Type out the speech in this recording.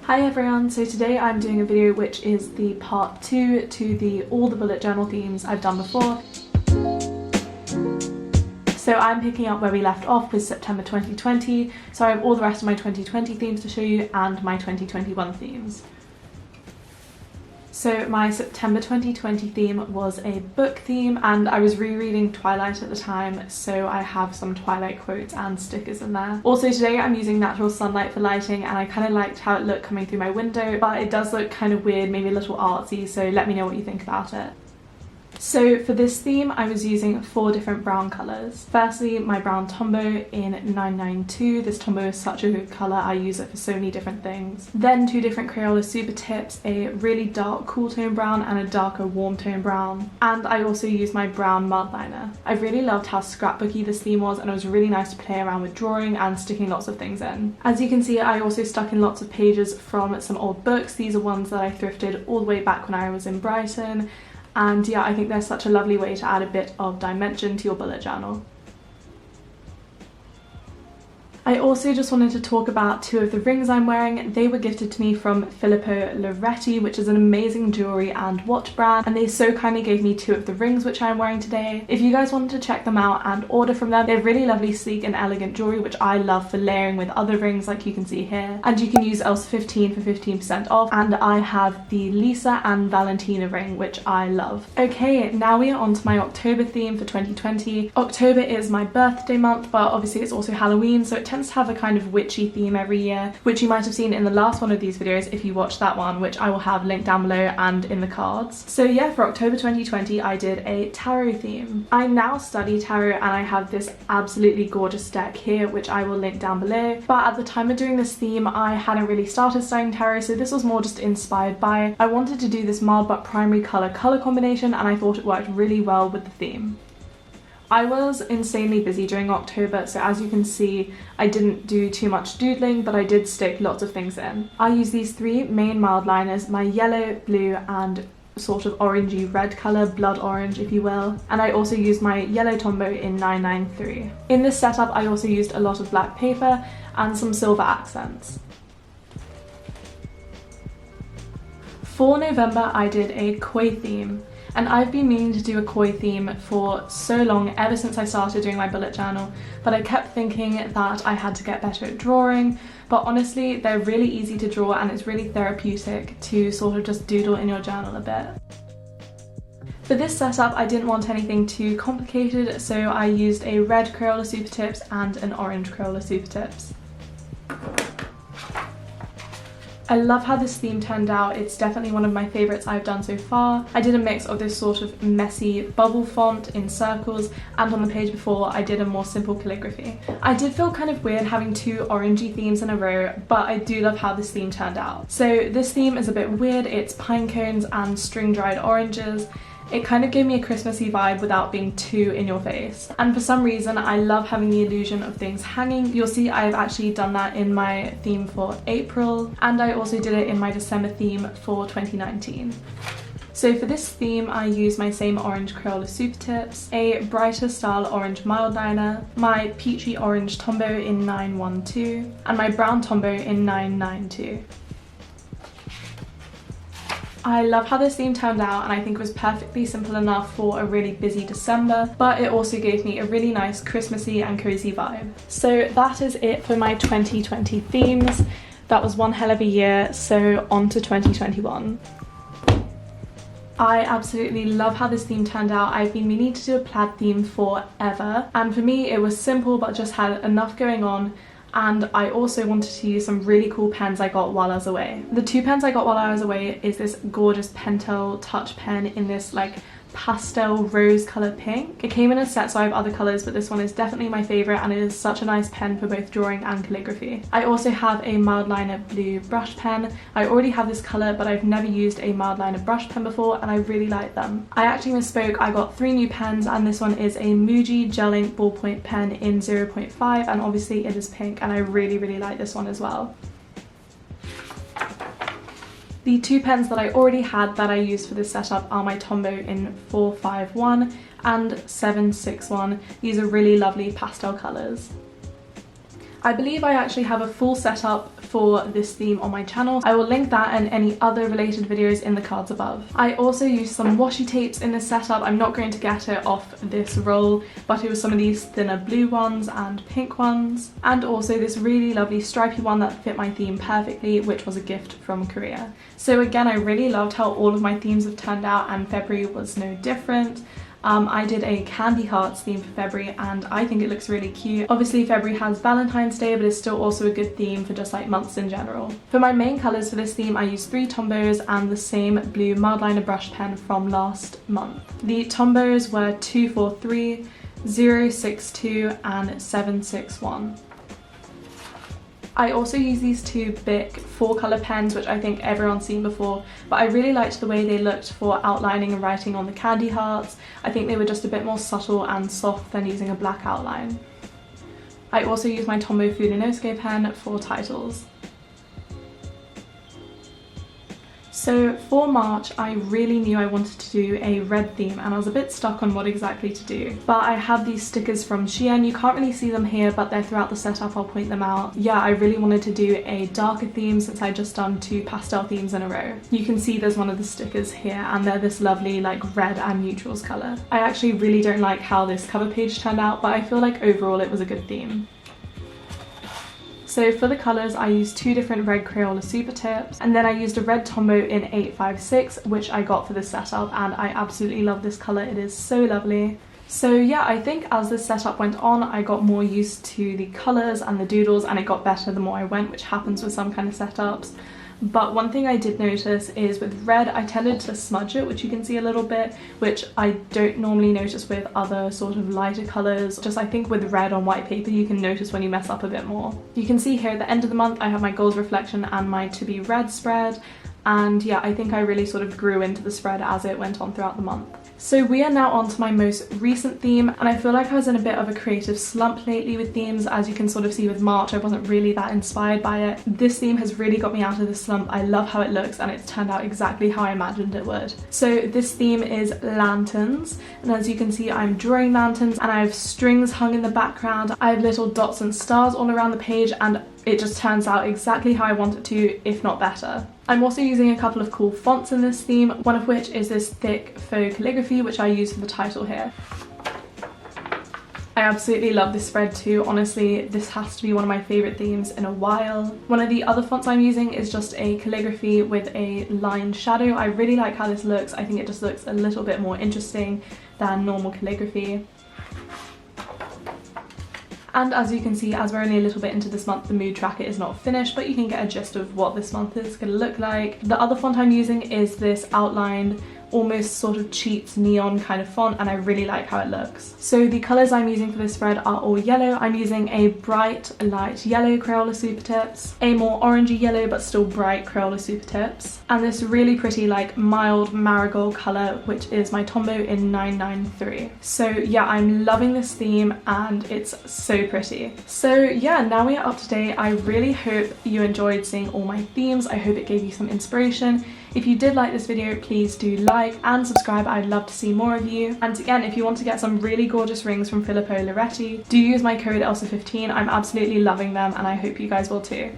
Hi everyone, so today I'm doing a video which is the part 2 to all the bullet journal themes I've done before. So I'm picking up where we left off with September 2020, so I have all the rest of my 2020 themes to show you and my 2021 themes. So my September 2020 theme was a book theme, and I was rereading Twilight at the time, so I have some Twilight quotes and stickers in there. Also today I'm using natural sunlight for lighting, and I kind of liked how it looked coming through my window, but it does look kind of weird, maybe a little artsy, so let me know what you think about it. So for this theme I was using 4 different brown colours. Firstly, my brown Tombow in 992. This Tombow is such a good colour, I use it for so many different things. Then 2 different Crayola Super Tips, a really dark cool tone brown and a darker warm tone brown. And I also used my brown mud liner. I really loved how scrapbooky this theme was, and it was really nice to play around with drawing and sticking lots of things in. As you can see, I also stuck in lots of pages from some old books. These are ones that I thrifted all the way back when I was in Brighton. And yeah, I think they're such a lovely way to add a bit of dimension to your bullet journal. I also just wanted to talk about 2 of the rings I'm wearing. They were gifted to me from Filippo Loretti, which is an amazing jewellery and watch brand, and they so kindly gave me 2 of the rings which I'm wearing today. If you guys wanted to check them out and order from them, they have really lovely, sleek and elegant jewellery, which I love for layering with other rings like you can see here. And you can use ELSE15 for 15% off, and I have the Lisa and Valentina ring, which I love. Okay, now we are on to my October theme for 2020. October is my birthday month, but obviously it's also Halloween, so it tends to have a kind of witchy theme every year, which you might have seen in the last one of these videos if you watched that one, which I will have linked down below and in the cards. So yeah, for October 2020 I did a tarot theme. I now study tarot, and I have this absolutely gorgeous deck here which I will link down below, but at the time of doing this theme I hadn't really started studying tarot, so this was more just inspired by. I wanted to do this mild but primary colour combination, and I thought it worked really well with the theme. I was insanely busy during October, so as you can see I didn't do too much doodling, but I did stick lots of things in. I used these 3 main mild liners, my yellow, blue and sort of orangey red colour, blood orange if you will, and I also used my yellow Tombow in 993. In this setup I also used a lot of black paper and some silver accents. For November I did a koi theme. And I've been meaning to do a koi theme for so long, ever since I started doing my bullet journal, but I kept thinking that I had to get better at drawing. But honestly, they're really easy to draw, and it's really therapeutic to sort of just doodle in your journal a bit. For this setup I didn't want anything too complicated, so I used a red Crayola Super Tips and an orange Crayola Super Tips. I love how this theme turned out. It's definitely one of my favourites I've done so far. I did a mix of this sort of messy bubble font in circles, and on the page before I did a more simple calligraphy. I did feel kind of weird having 2 orangey themes in a row, but I do love how this theme turned out. So this theme is a bit weird. It's pine cones and string dried oranges. It kind of gave me a Christmassy vibe without being too in your face. And for some reason I love having the illusion of things hanging. You'll see I've actually done that in my theme for April, and I also did it in my December theme for 2019. So for this theme I used my same orange Crayola Super Tips, a brighter style orange mild liner, my peachy orange Tombow in 912, and my brown Tombow in 992. I love how this theme turned out, and I think it was perfectly simple enough for a really busy December, but it also gave me a really nice Christmassy and cozy vibe. So that is it for my 2020 themes. That was one hell of a year, so on to 2021. I absolutely love how this theme turned out. I've been meaning to do a plaid theme forever, and for me it was simple but just had enough going on. And I also wanted to use some really cool pens I got while I was away. The 2 pens I got while I was away is this gorgeous Pentel touch pen in this like pastel rose colored pink. It came in a set, so I have other colors, but this one is definitely my favorite, and it is such a nice pen for both drawing and calligraphy. I also have a mild liner blue brush pen. I already have this color, but I've never used a mild liner brush pen before, and I really like them. I actually misspoke. I got 3 new pens, and this one is a Muji gel ink ballpoint pen in 0.5, and obviously it is pink, and I really like this one as well. The 2 pens that I already had that I used for this setup are my Tombow in 451 and 761. These are really lovely pastel colours. I believe I actually have a full setup for this theme on my channel. I will link that and any other related videos in the cards above. I also used some washi tapes in this setup. I'm not going to get it off this roll, but it was some of these thinner blue ones and pink ones, and also this really lovely stripy one that fit my theme perfectly, which was a gift from Korea. So again, I really loved how all of my themes have turned out, and February was no different. I did a candy hearts theme for February and I think it looks really cute. Obviously February has Valentine's Day, but it's still also a good theme for just like months in general. For my main colours for this theme, I used 3 Tombos and the same blue mild liner brush pen from last month. The Tombos were 243, 062 and 761. I also use these 2 Bic 4-colour pens, which I think everyone's seen before, but I really liked the way they looked for outlining and writing on the candy hearts. I think they were just a bit more subtle and soft than using a black outline. I also use my Tombow Fudenosuke pen for titles. So for March, I really knew I wanted to do a red theme and I was a bit stuck on what exactly to do. But I have these stickers from Shein. You can't really see them here, but they're throughout the setup. I'll point them out. Yeah, I really wanted to do a darker theme since I'd just done 2 pastel themes in a row. You can see there's one of the stickers here and they're this lovely like red and neutrals colour. I actually really don't like how this cover page turned out, but I feel like overall it was a good theme. So for the colours, I used 2 different red Crayola super tips, and then I used a red Tombow in 856, which I got for this setup, and I absolutely love this colour. It is so lovely. So yeah, I think as this setup went on, I got more used to the colours and the doodles, and it got better the more I went, which happens with some kind of setups. But one thing I did notice is with red, I tended to smudge it, which you can see a little bit, which I don't normally notice with other sort of lighter colours. Just I think with red on white paper, you can notice when you mess up a bit more. You can see here at the end of the month, I have my goals reflection and my to be red spread. And yeah, I think I really sort of grew into the spread as it went on throughout the month. So we are now on to my most recent theme, and I feel like I was in a bit of a creative slump lately with themes. As you can sort of see with March, I wasn't really that inspired by it. This theme has really got me out of the slump. I love how it looks and it's turned out exactly how I imagined it would. So this theme is lanterns, and as you can see I'm drawing lanterns and I have strings hung in the background. I have little dots and stars all around the page and it just turns out exactly how I want it to, if not better. I'm also using a couple of cool fonts in this theme, one of which is this thick faux calligraphy, which I use for the title here. I absolutely love this spread too. Honestly, this has to be one of my favourite themes in a while. One of the other fonts I'm using is just a calligraphy with a lined shadow. I really like how this looks. I think it just looks a little bit more interesting than normal calligraphy. And as you can see, as we're only a little bit into this month, the mood tracker is not finished, but you can get a gist of what this month is going to look like. The other font I'm using is this outlined, almost sort of cheats neon kind of font, and I really like how it looks. So the colours I'm using for this spread are all yellow. I'm using a bright light yellow Crayola super tips, a more orangey yellow but still bright Crayola super tips, and this really pretty like mild marigold colour, which is my Tombow in 993. So yeah, I'm loving this theme and it's so pretty. So yeah, now we are up to date. I really hope you enjoyed seeing all my themes. I hope it gave you some inspiration. If you did like this video, please do like and subscribe. I'd love to see more of you. And again, if you want to get some really gorgeous rings from Filippo Loretti, do use my code ELSA15. I'm absolutely loving them and I hope you guys will too.